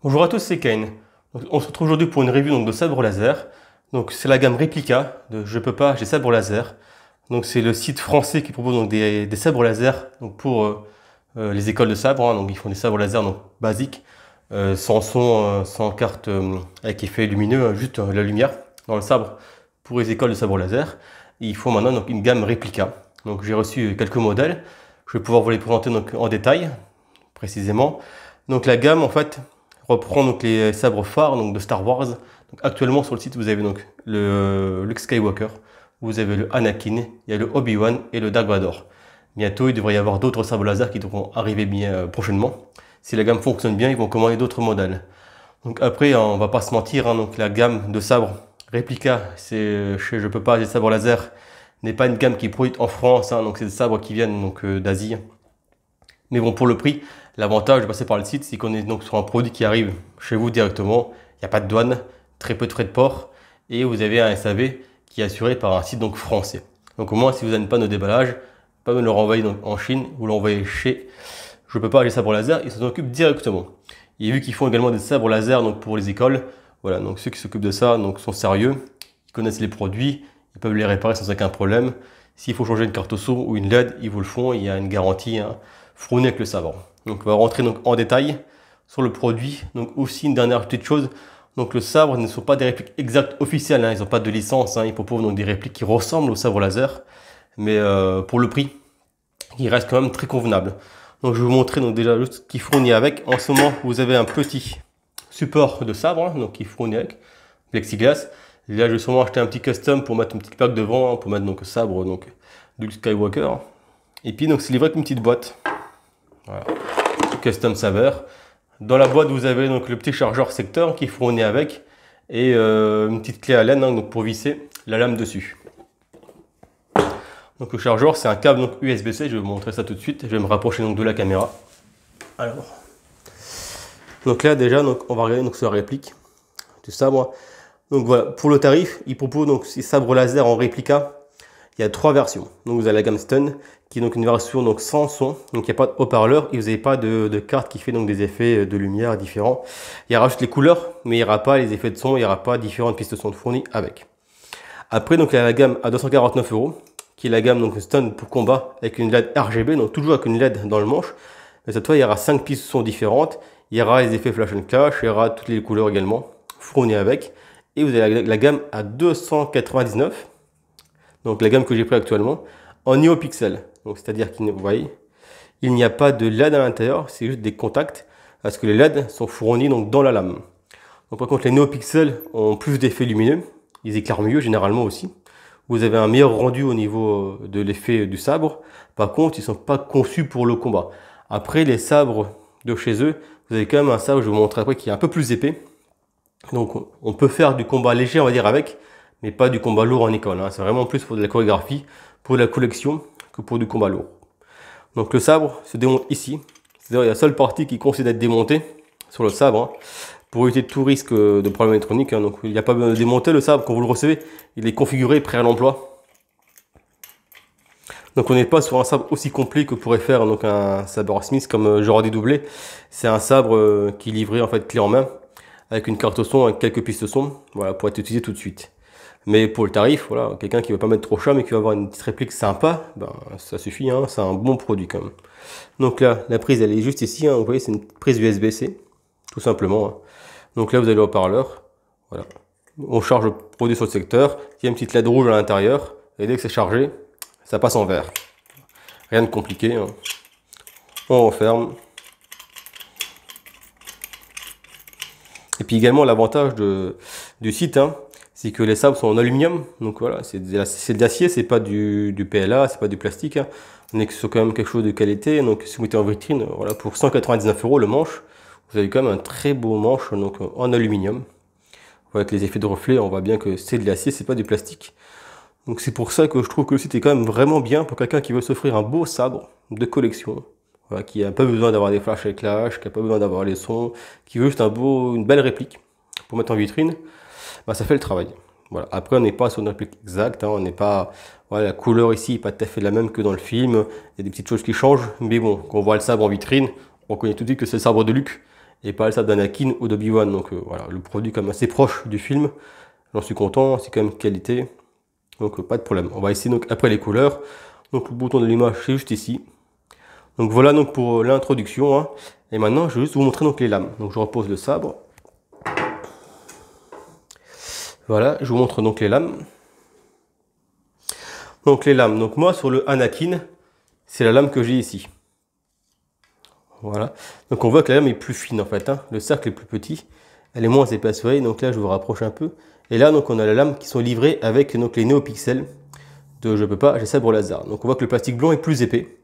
Bonjour à tous, c'est Kane. On se retrouve aujourd'hui pour une review de sabre laser. Donc c'est la gamme Replica de Je peux pas, j'ai sabre laser. Donc c'est le site français qui propose des sabres laser pour les écoles de sabre. Donc ils font des sabres laser basiques, sans son, sans carte avec effet lumineux, juste la lumière dans le sabre pour les écoles de sabre laser. Et ils font maintenant une gamme Replica. Donc j'ai reçu quelques modèles. Je vais pouvoir vous les présenter en détail, précisément. Donc la gamme en fait reprend les sabres phares de Star Wars. Donc, actuellement sur le site vous avez le Luke Skywalker, vous avez le Anakin, il y a le Obi-Wan et le Dark Vador. Bientôt il devrait y avoir d'autres sabres laser qui devront arriver bien prochainement. Si la gamme fonctionne bien, ils vont commander d'autres modèles. Donc après on va pas se mentir, la gamme de sabres Replica, c'est chez Je peux pas, des sabres laser, n'est pas une gamme qui est produite en France, donc c'est des sabres qui viennent d'Asie. Mais bon, pour le prix, l'avantage de passer par le site, c'est qu'on est sur un produit qui arrive chez vous directement. Il n'y a pas de douane, très peu de frais de port, et vous avez un SAV qui est assuré par un site français. Donc au moins, si vous n'avez pas de déballage, pas me le renvoyer en Chine, vous l'envoyez chez Je peux pas, les sabres laser, ils s'en occupent directement. Et vu qu'ils font également des sabres laser pour les écoles, voilà, donc ceux qui s'occupent de ça sont sérieux, ils connaissent les produits, ils peuvent les réparer sans aucun problème. S'il faut changer une carte son ou une LED, ils vous le font, il y a une garantie fournie avec le sabre. Donc on va rentrer en détail sur le produit. Donc aussi une dernière petite chose, le sabre ne sont pas des répliques exactes officielles, ils n'ont pas de licence, ils proposent des répliques qui ressemblent au sabre laser, mais pour le prix, il reste quand même très convenable. Donc je vais vous montrer déjà juste ce qui fournit avec. En ce moment, vous avez un petit support de sabre, qui est fourni avec plexiglas. Et là, je vais sûrement acheter un petit custom pour mettre une petite plaque devant, pour mettre le sabre du Skywalker. Et puis c'est livré avec une petite boîte. Voilà. Custom saber. Dans la boîte, vous avez le petit chargeur secteur qui est fourni avec et une petite clé Allen pour visser la lame dessus. Donc le chargeur, c'est un câble USB-C. Je vais vous montrer ça tout de suite. Je vais me rapprocher de la caméra. Alors, là déjà, on va regarder sur la réplique du sabre. Donc voilà, pour le tarif, il propose ces sabres laser en réplica. Il y a 3 versions. Donc vous avez la gamme Stun, qui est une version sans son, donc il n'y a pas de haut-parleur et vous n'avez pas de carte qui fait des effets de lumière différents. Il y aura juste les couleurs, mais il n'y aura pas les effets de son, il n'y aura pas différentes pistes de son fournies avec. Après, il y a la gamme à 249 €, qui est la gamme Stun pour combat avec une LED RGB, donc toujours avec une LED dans le manche. Mais cette fois, il y aura 5 pistes de son différentes. Il y aura les effets flash and clash, il y aura toutes les couleurs également fournies avec. Et vous avez la gamme à 299, donc la gamme que j'ai pris actuellement, en NeoPixel. Donc c'est-à-dire qu'il vous voyez, il n'y a pas de LED à l'intérieur, c'est juste des contacts, parce que les LED sont fournis dans la lame. Donc par contre les NeoPixel ont plus d'effets lumineux, ils éclairent mieux généralement aussi. Vous avez un meilleur rendu au niveau de l'effet du sabre. Par contre, ils ne sont pas conçus pour le combat. Après les sabres de chez eux, vous avez quand même un sabre, je vais vous montrer après, qui est un peu plus épais. Donc on peut faire du combat léger, on va dire, avec, mais pas du combat lourd en école. C'est vraiment plus pour de la chorégraphie, pour de la collection, que pour du combat lourd. Donc le sabre se démonte ici. C'est la seule partie qui consiste à être démontée sur le sabre, pour éviter tout risque de problème électronique. Donc il n'y a pas besoin de démonter le sabre. Quand vous le recevez, il est configuré, prêt à l'emploi. Donc on n'est pas sur un sabre aussi complet que pourrait faire un sabre Smith comme j'aurais dédoublé. C'est un sabre qui est livré en fait clé en main, avec une carte son, avec quelques pistes son, voilà, pour être utilisé tout de suite. Mais pour le tarif, voilà, quelqu'un qui ne veut pas mettre trop cher mais qui va avoir une petite réplique sympa, ça suffit, c'est un bon produit quand même. Donc là, la prise elle est juste ici, vous voyez c'est une prise USB-C, tout simplement. Donc là vous avez le haut-parleur, voilà. On charge le produit sur le secteur, il y a une petite LED rouge à l'intérieur, et dès que c'est chargé, ça passe en vert. Rien de compliqué, on referme. Et puis également l'avantage du site, c'est que les sabres sont en aluminium, donc voilà, c'est de l'acier, c'est pas du PLA, c'est pas du plastique, on est sur quand même quelque chose de qualité. Donc si vous mettez en vitrine, voilà, pour 199 € le manche, vous avez quand même un très beau manche en aluminium. Avec les effets de reflet, on voit bien que c'est de l'acier, c'est pas du plastique. Donc c'est pour ça que je trouve que le site est quand même vraiment bien pour quelqu'un qui veut s'offrir un beau sabre de collection. Voilà, qui n'a pas besoin d'avoir des flash éclairages, qui n'a pas besoin d'avoir les sons, qui veut juste une belle réplique pour mettre en vitrine, ça fait le travail. Voilà. Après, on n'est pas sur une réplique exacte, on n'est pas, voilà, la couleur ici n'est pas tout à fait la même que dans le film, il y a des petites choses qui changent, mais bon, quand on voit le sabre en vitrine, on connaît tout de suite que c'est le sabre de Luke et pas le sabre d'Anakin ou d'Obi-Wan. Donc voilà, le produit quand même assez proche du film. J'en suis content, c'est quand même qualité. Donc pas de problème. On va essayer donc après les couleurs. Donc le bouton de l'image c'est juste ici. Donc voilà donc pour l'introduction. Hein. Et maintenant je vais juste vous montrer donc les lames. Donc je repose le sabre. Voilà, je vous montre donc les lames. Donc les lames. Donc moi sur le Anakin, c'est la lame que j'ai ici. Voilà. Donc on voit que la lame est plus fine en fait. Hein. Le cercle est plus petit. Elle est moins épaisse. Vous voyez, donc là je vous rapproche un peu. Et là donc on a la lame qui sont livrées avec donc les NeoPixels de Je peux pas, j'ai sabre laser. Donc on voit que le plastique blanc est plus épais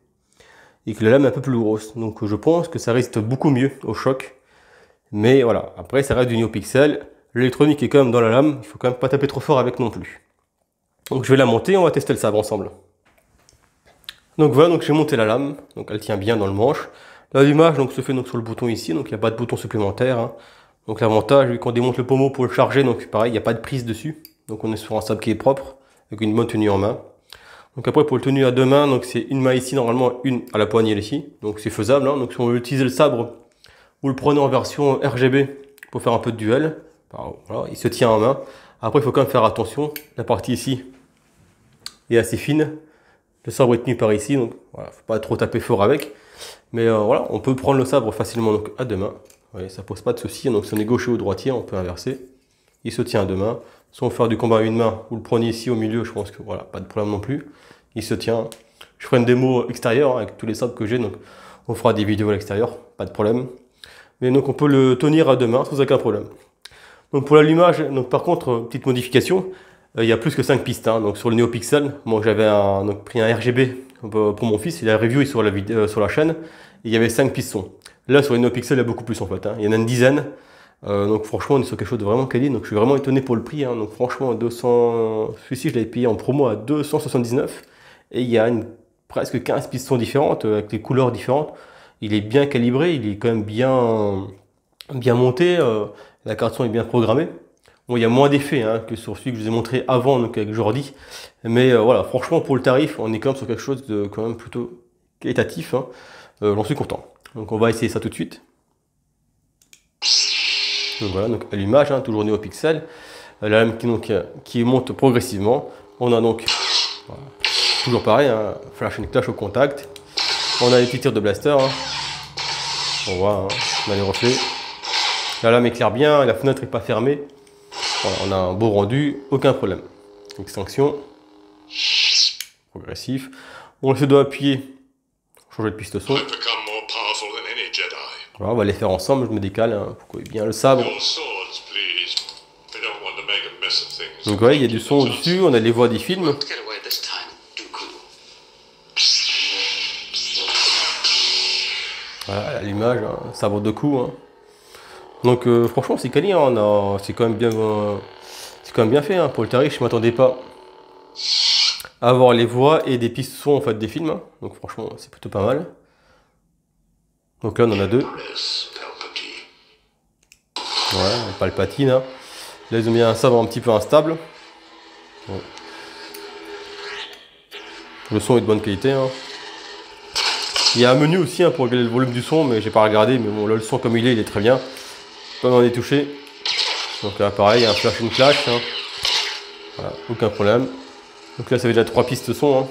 et que la lame est un peu plus grosse. Donc je pense que ça résiste beaucoup mieux au choc. Mais voilà, après ça reste du NeoPixel. L'électronique est quand même dans la lame. Il faut quand même pas taper trop fort avec non plus. Donc je vais la monter, on va tester le sabre ensemble. Donc voilà, donc j'ai monté la lame. Donc elle tient bien dans le manche. L'allumage donc se fait donc sur le bouton ici, donc il n'y a pas de bouton supplémentaire. Hein. Donc l'avantage, vu qu'on démonte le pommeau pour le charger, donc pareil, il n'y a pas de prise dessus. Donc on est sur un sabre qui est propre, avec une bonne tenue en main. Donc après pour le tenue à deux mains, donc c'est une main ici, normalement une à la poignée ici. Donc c'est faisable. Hein. Donc si on veut utiliser le sabre, vous le prenez en version RGB pour faire un peu de duel. Voilà, il se tient en main. Après il faut quand même faire attention, la partie ici est assez fine. Le sabre est tenu par ici, donc voilà, faut pas trop taper fort avec. Mais voilà, on peut prendre le sabre facilement donc, à deux mains. Ouais, ça pose pas de souci. Donc si on est gaucher ou droitier, on peut inverser. Il se tient à deux mains. Si on veut faire du combat à une main, vous le prenez ici au milieu, je pense que voilà, pas de problème non plus. Il se tient. Je ferai une démo extérieure hein, avec tous les sabres que j'ai, donc on fera des vidéos à l'extérieur, pas de problème. Mais donc on peut le tenir à deux mains sans aucun problème. Donc pour l'allumage, donc par contre, petite modification, il y a plus que 5 pistes. Hein. Donc sur le NeoPixel, moi j'avais pris un RGB pour mon fils, il a review sur la chaîne, et il y avait 5 pistons. Là sur le NeoPixel, il y a beaucoup plus en fait. Hein. Il y en a une dizaine. Donc franchement, on est sur quelque chose de vraiment quali. Donc je suis vraiment étonné pour le prix. Hein. Donc franchement, 200, celui-ci je l'avais payé en promo à 279. Et il y a presque 15 pistons différentes, avec des couleurs différentes. Il est bien calibré, il est quand même bien monté. La carte son est bien programmée. Bon, il y a moins d'effets hein, que sur celui que je vous ai montré avant, donc avec Jordi. Mais voilà, franchement, pour le tarif, on est quand même sur quelque chose de quand même plutôt qualitatif. Hein. J'en suis content. Donc on va essayer ça tout de suite. Donc voilà, donc allumage, hein, toujours NeoPixel. La lame qui monte progressivement. On a donc, voilà, toujours pareil, hein, flash and clash au contact. On a les petits tirs de blaster. Hein. On voit, hein, on a les reflets. La lame éclaire bien, la fenêtre n'est pas fermée. Voilà, on a un beau rendu, aucun problème. Extinction. Progressif. On se doit appuyer, changer de piste son. Voilà, on va les faire ensemble, je me décale hein, pour qu'il y ait bien le sabre. Donc voilà, il y a du son au-dessus, on a les voix des films. Voilà, l'image, hein, sabre de coup. Hein. Donc franchement c'est quali, hein, c'est quand même bien fait. Hein. Pour le tarif, je m'attendais pas à avoir les voix et des pistes son en fait des films. Hein. Donc franchement c'est plutôt pas mal. Donc là on en a deux. Ouais, Palpatine. Hein. Là ils ont mis un sabre un petit peu instable. Ouais. Le son est de bonne qualité. Hein. Il y a un menu aussi hein, pour régler le volume du son, mais j'ai pas regardé. Mais bon là le son comme il est très bien. Pas m'en est touché. Donc là pareil, un flash, une clash. Hein. Voilà, aucun problème. Donc là ça fait déjà 3 pistes son. Hein.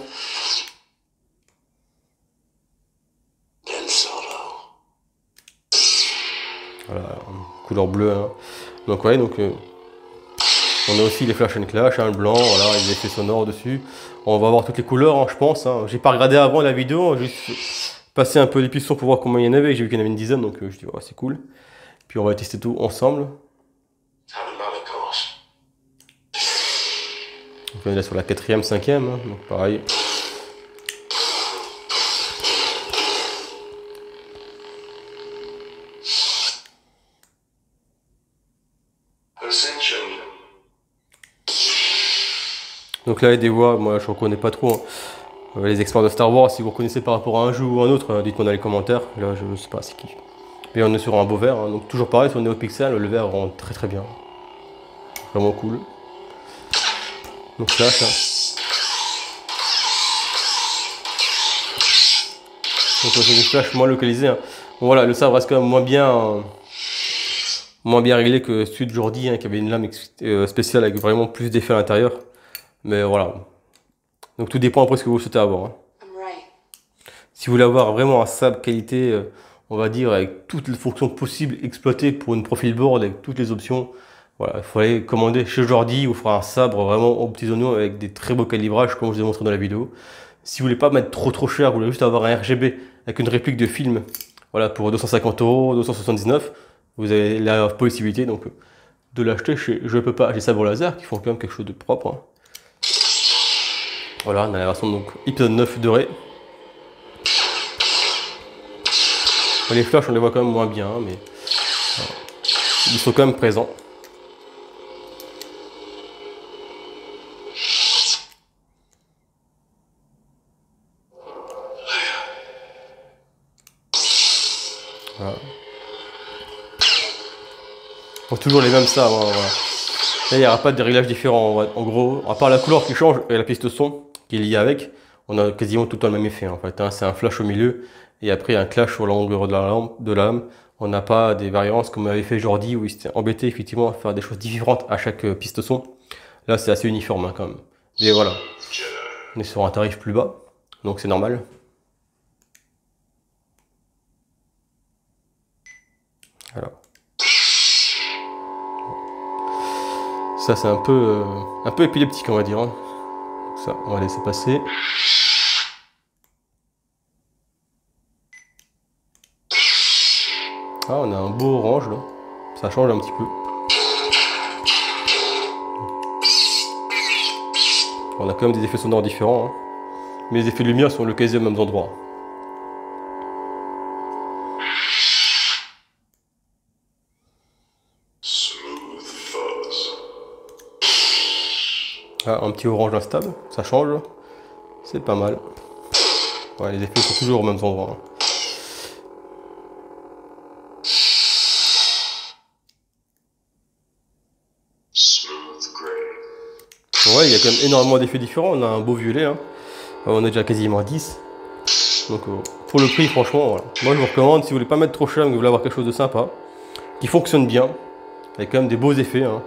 Voilà, couleur bleue. Hein. Donc ouais, donc on a aussi les flash and clash, hein, le blanc, voilà, les effets sonores dessus. On va voir toutes les couleurs, hein, je pense. Hein. J'ai pas regardé avant la vidéo, j'ai juste passé un peu les pistons pour voir combien il y en avait. J'ai vu qu'il y en avait une dizaine, donc je dis ouais, c'est cool. Puis on va tester tout ensemble. Donc on est là sur la 4e, 5e, hein, donc pareil. Donc là il y a des voix, moi je ne reconnais pas trop. Hein. Les experts de Star Wars, si vous reconnaissez par rapport à un jeu ou un autre, dites-moi dans les commentaires. Là je ne sais pas c'est qui. Mais on est sur un beau vert, hein. Donc toujours pareil sur le NeoPixel, le vert rend très bien. Vraiment cool. Donc là, ça. Donc c'est une flash moins localisée. Hein. Bon voilà, le sabre reste quand même moins bien Moins bien réglé que celui de Jordi, hein, qui avait une lame spéciale avec vraiment plus d'effets à l'intérieur. Mais voilà. Donc tout dépend après ce que vous souhaitez avoir. Hein. Si vous voulez avoir vraiment un sabre qualité, on va dire, avec toutes les fonctions possibles exploitées pour une profil board, avec toutes les options, voilà, il faut aller commander chez Jordi, vous fera un sabre vraiment aux petits oignons avec des très beaux calibrages, comme je vous ai montré dans la vidéo. Si vous voulez pas mettre trop cher, vous voulez juste avoir un RGB avec une réplique de film, voilà, pour 250 €, 279, vous avez la possibilité donc de l'acheter chez Je peux pas, j'ai Sabre Laser qui font quand même quelque chose de propre. Hein. Voilà, on a la version donc épisode 9 doré. Les flashs, on les voit quand même moins bien, hein, mais voilà. Ils sont quand même présents. Voilà. Donc toujours les mêmes sabres. Hein, voilà. Là, il n'y aura pas de réglages différents. En gros, à part la couleur qui change et la piste son qui est liée avec, on a quasiment tout le temps le même effet. En fait, hein. C'est un flash au milieu et après un clash sur la longueur de la lame. On n'a pas des variances comme avait fait Jordi où il s'était embêté effectivement à faire des choses différentes à chaque piste son. Là, c'est assez uniforme hein, quand même. Mais voilà, on est sur un tarif plus bas, donc c'est normal. Voilà. Ça, c'est un peu épileptique, on va dire. Hein. Ça, on va laisser passer. Ah, on a un beau orange là. Ça change un petit peu. On a quand même des effets sonores différents. Hein. Mais les effets de lumière sont localisés aux mêmes endroits. Ah, un petit orange instable, ça change. C'est pas mal. Ouais, les effets sont toujours aux mêmes endroits. Hein. Ouais, il y a quand même énormément d'effets différents. On a un beau violet. Hein. On est déjà quasiment à 10. Donc pour le prix, franchement, voilà. Moi je vous recommande, si vous voulez pas mettre trop cher, mais que vous voulez avoir quelque chose de sympa, qui fonctionne bien, avec quand même des beaux effets, hein,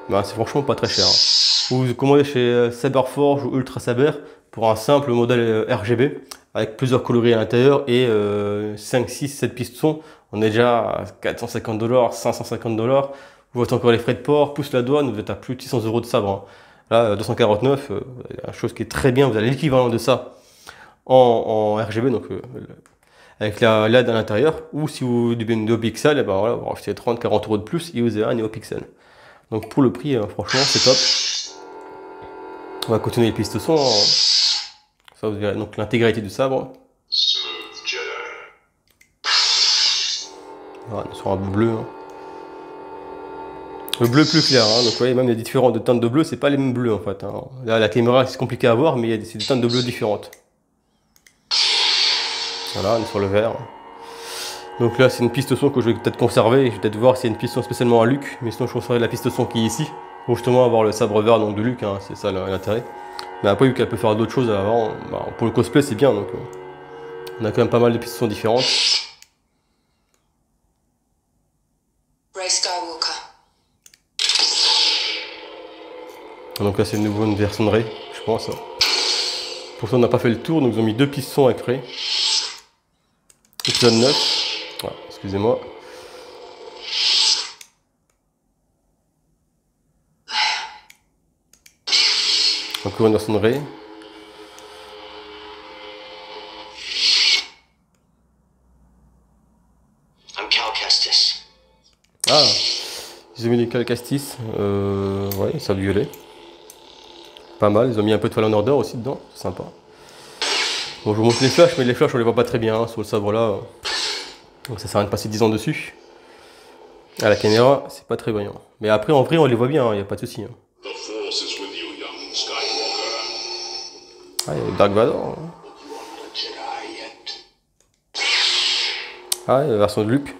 ben, c'est franchement pas très cher. Hein. Vous commandez chez Saberforge ou Ultra Saber pour un simple modèle RGB, avec plusieurs coloris à l'intérieur et 5, 6, 7 pistons. On est déjà à 450 $, 550 $. Vous avez encore les frais de port, plus la douane, vous êtes à plus de 600 € de sabre. Hein. Là, 249, la chose qui est très bien, vous avez l'équivalent de ça en RGB, donc avec la LED à l'intérieur, ou si vous avez une NeoPixel, et ben voilà, vous rachetez 30-40 € de plus et vous avez un NeoPixel. Donc pour le prix, franchement, c'est top. On va continuer les pistes son. Ça, vous verrez donc l'intégralité du sabre. Voilà, sur un bleu. Hein. Le bleu plus clair, hein. Donc vous voyez, même il y a des différentes de teintes de bleu, c'est pas les mêmes bleus en fait. Hein. Là, la caméra, c'est compliqué à voir, mais il y a des teintes de bleu différentes. Voilà, on est sur le vert. Donc là, c'est une piste son que je vais peut-être conserver. Je vais peut-être voir s'il y a une piste son spécialement à Luc. Mais sinon, je conserverai la piste son qui est ici. Pour justement avoir le sabre vert donc, de Luc. Hein, c'est ça l'intérêt. Mais après, vu qu'elle peut faire d'autres choses avant, bah, pour le cosplay, c'est bien. Donc, on a quand même pas mal de pistes son différentes. Donc là, c'est une version de Rey, je pense. Pour ça, on n'a pas fait le tour. Donc, ils ont mis 2 pistons avec Rey. Épisode 9. Voilà, excusez-moi. Encore une version de Rey. Ah, ils ont mis des Cal Kestis. Ouais, ça violet. Pas mal, ils ont mis un peu de Fallen Order aussi dedans, c'est sympa. Bon, je vous montre les flashs, mais les flashs on les voit pas très bien hein, sur le sabre là. Donc ça sert à rien de passer 10 ans dessus. À la caméra, c'est pas très brillant. Mais après, en vrai, on les voit bien, il n'y a pas de souci. Hein. Ah, il y a Dark Vador. Hein. Ah, il y a la version de Luke,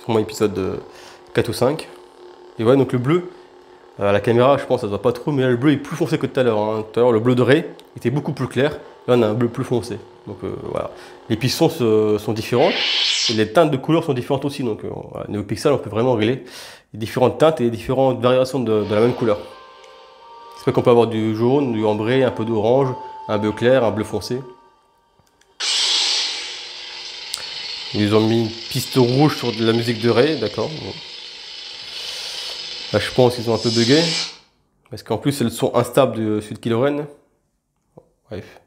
sûrement épisode 4 ou 5. Et ouais, donc le bleu, à la caméra, je pense que ça se voit pas trop, mais là, le bleu est plus foncé que tout à l'heure. Hein. Tout à l'heure, le bleu de Rey était beaucoup plus clair. Là, on a un bleu plus foncé. Donc voilà. Les pistons sont différentes et les teintes de couleurs sont différentes aussi. Donc voilà, NeoPixel, on peut vraiment régler les différentes teintes et les différentes variations de la même couleur. C'est vrai qu'on peut avoir du jaune, du ambré, un peu d'orange, un bleu clair, un bleu foncé. Ils ont mis une piste rouge sur de la musique de Ray, d'accord. Bon. Là, je pense qu'ils ont un peu bugué. Parce qu'en plus, c'est le son instable de celui de Kylo Ren. Bref.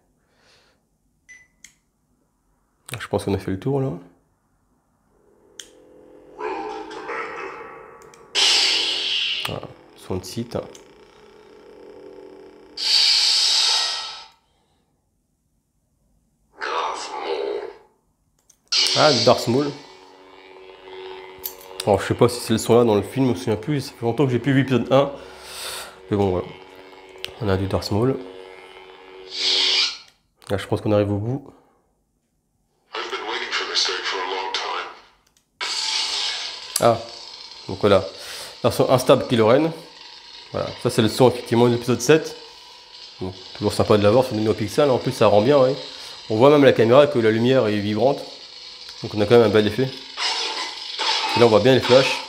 Je pense qu'on a fait le tour là. Voilà, son de site. Ah, Darth Maul. Alors, je sais pas si c'est le son là dans le film, je me souviens plus. Ça fait longtemps que j'ai plus vu l'épisode 1. Mais bon, voilà. On a du Darth Maul. Là, je pense qu'on arrive au bout. Ah, donc voilà. Version instable Kylo Ren. Voilà, ça c'est le son effectivement de l'épisode 7. Bon, toujours sympa de l'avoir sur des NeoPixel. En plus, ça rend bien, ouais. On voit même à la caméra que la lumière est vibrante. Donc on a quand même un bel effet. Et là, on voit bien les flashs.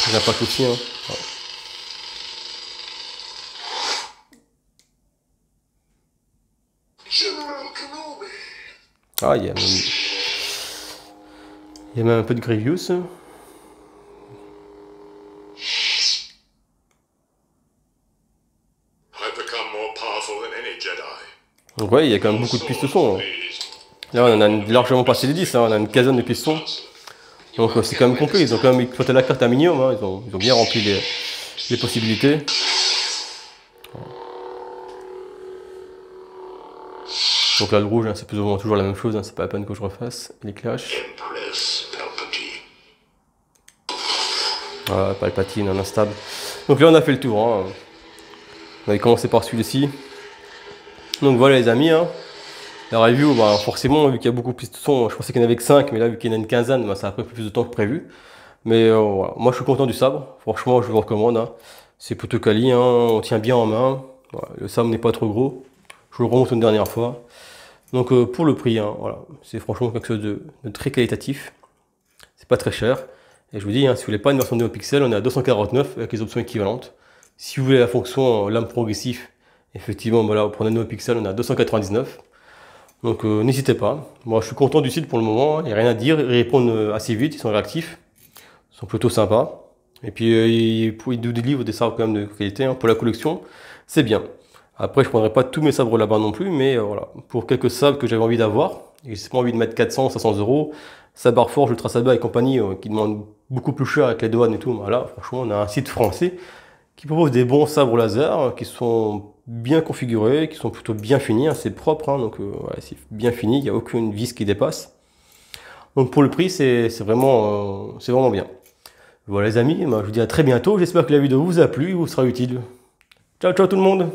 Il n'y a pas de souci, hein. Voilà. Ah, il y a même un peu de Grievous. Donc ouais, il y a quand même beaucoup de pistes son. Là, on en a largement passé les 10, hein. On a une quinzaine de pistons. Donc c'est quand même complet. Ils ont quand même exploité la carte à minimum, hein. Ils ont bien rempli les possibilités. Donc là, le rouge, hein, c'est plus ou moins toujours la même chose, hein. C'est pas la peine que je refasse. Les clashs. Voilà, Palpatine, un instable. Donc là, on a fait le tour, hein. On avait commencé par celui-ci. Donc voilà, les amis, hein. La review, bah, forcément, vu qu'il y a beaucoup plus de sons, je pensais qu'il n'y en avait que 5, mais là, vu qu'il y en a une quinzaine, bah, ça a pris plus de temps que prévu. Mais voilà. Moi, je suis content du sabre. Franchement, je vous le recommande, hein. C'est plutôt quali, hein. On tient bien en main. Voilà. Le sabre n'est pas trop gros. Je le remonte une dernière fois. Donc pour le prix, hein, voilà. C'est franchement quelque chose de très qualitatif. C'est pas très cher. Et je vous dis, hein, si vous voulez pas une version de NeoPixel, on est à 249 avec les options équivalentes. Si vous voulez la fonction lame progressif, effectivement, voilà, vous prenez NeoPixel, on est à 299. Donc n'hésitez pas. Moi, je suis content du site pour le moment. Il n'y a rien à dire. Ils répondent assez vite, ils sont réactifs. Ils sont plutôt sympas. Et puis, ils nous délivrent des sabres quand même de qualité, hein, pour la collection. C'est bien. Après, je ne prendrai pas tous mes sabres là-bas non plus, mais voilà. Pour quelques sabres que j'avais envie d'avoir, et j'ai pas envie de mettre 400, 500 euros, Sabre Forge, Ultra Saber et compagnie, qui demandent beaucoup plus cher avec les douanes et tout. Voilà, franchement, on a un site français qui propose des bons sabres laser, qui sont bien configurés, qui sont plutôt bien finis, hein, c'est propre, hein, donc voilà, c'est bien fini, il n'y a aucune vis qui dépasse. Donc pour le prix, c'est vraiment bien. Voilà les amis, je vous dis à très bientôt, j'espère que la vidéo vous a plu, vous sera utile. Ciao ciao tout le monde!